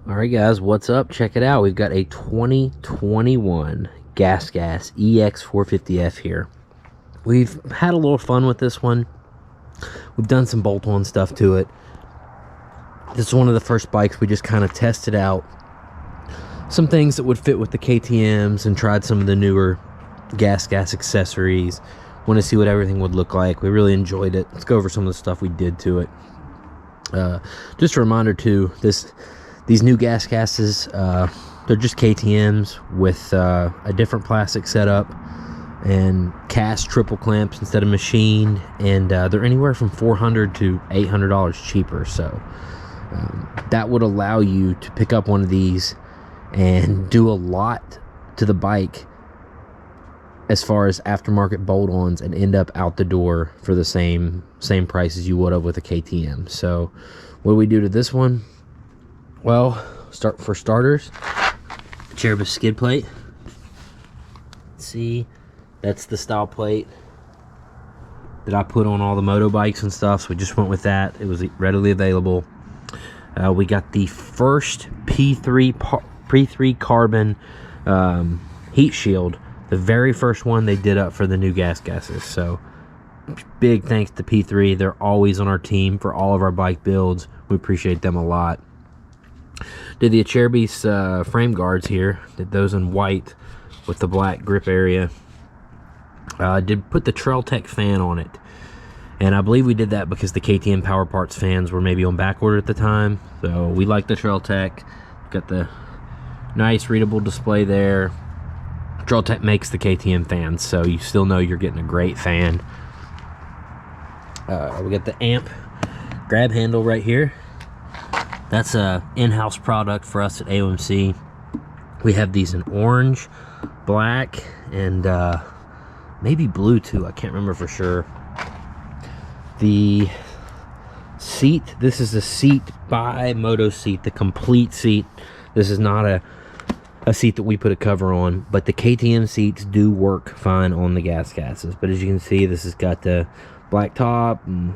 Alright guys, what's up? Check it out. We've got a 2021 GasGas EX450f here. We've had a little fun with this one. We've done some bolt-on stuff to it. This is one of the first bikes we just kind of tested out some things that would fit with the KTMs and tried some of the newer GasGas accessories. Want to see what everything would look like. We really enjoyed it. Let's go over some of the stuff we did to it. Just a reminder too, these new GasGases, they're just KTMs with a different plastic setup and cast triple clamps instead of machined, and they're anywhere from $400 to $800 cheaper. So that would allow you to pick up one of these and do a lot to the bike as far as aftermarket bolt-ons and end up out the door for the same price as you would have with a KTM. So what do we do to this one? Well, for starters, Cherubus skid plate. See, that's the style plate that I put on all the moto bikes and stuff, so we just went with that. It was readily available. We got the first P3 carbon heat shield, the very first one they did up for the new GasGases. So big thanks to P3. They're always on our team for all of our bike builds. We appreciate them a lot. Did the Cherubus frame guards here. Did those in white with the black grip area. Did put the Trail Tech fan on it, and I believe we did that because the KTM Power Parts fans were maybe on back order at the time. So we like the Trail Tech. Got the nice readable display there. Trail Tech makes the KTM fans, so you still know you're getting a great fan. We got the amp grab handle right here. That's a in-house product for us at AOMC. We have these in orange, black, and maybe blue too. I can't remember for sure. The seat, this is a seat by Moto Seat, the complete seat. This is not a seat that we put a cover on, but the KTM seats do work fine on the GasGases. But as you can see, this has got the black top and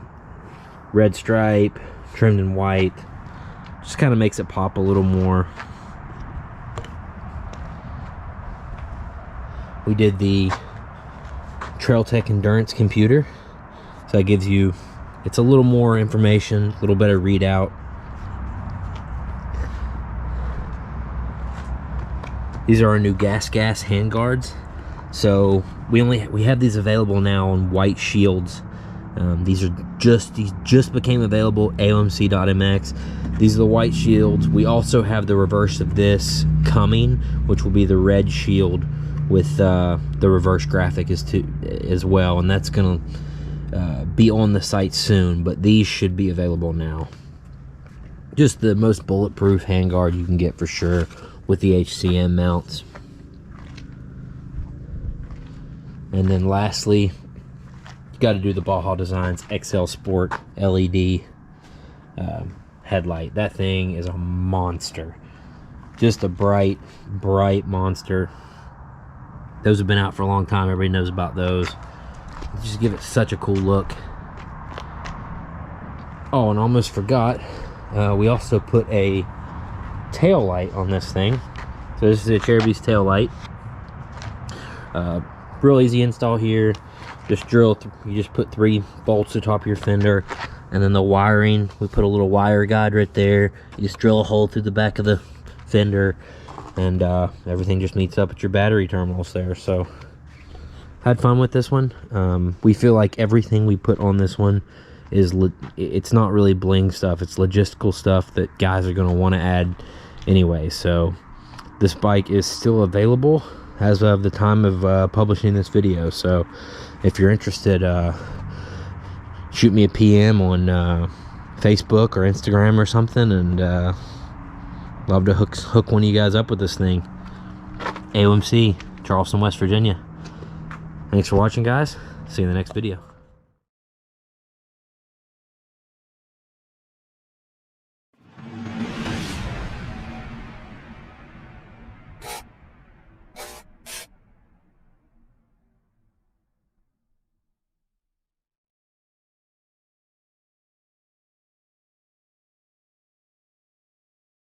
red stripe, trimmed in white. Just kind of makes it pop a little more. We did the Trail Tech Endurance computer, so that gives you, it's a little more information, a little better readout. These are our new GasGas handguards. So we have these available now on white shields. These just became available AOMC.mx. These are the white shields. We also have the reverse of this coming, which will be the red shield with the reverse graphic as well, and that's gonna be on the site soon. But these should be available now. Just the most bulletproof handguard you can get for sure with the HCM mounts. And then lastly, got to do the Baja Designs XL Sport LED headlight. That thing is a monster. Just a bright monster. Those have been out for a long time. Everybody knows about those. Just give it such a cool look. Oh, and almost forgot, we also put a tail light on this thing. So this is a Cherubus tail light. Real easy install here. Just you just put 3 bolts to the top of your fender, and then the wiring, we put a little wire guide right there. You just drill a hole through the back of the fender, and everything just meets up at your battery terminals there. So had fun with this one. We feel like everything we put on this one is it's not really bling stuff, it's logistical stuff that guys are going to want to add anyway. So this bike is still available as of the time of publishing this video. So if you're interested, shoot me a PM on Facebook or Instagram or something, and love to hook one of you guys up with this thing. AOMC, Charleston, West Virginia. Thanks for watching, guys. See you in the next video.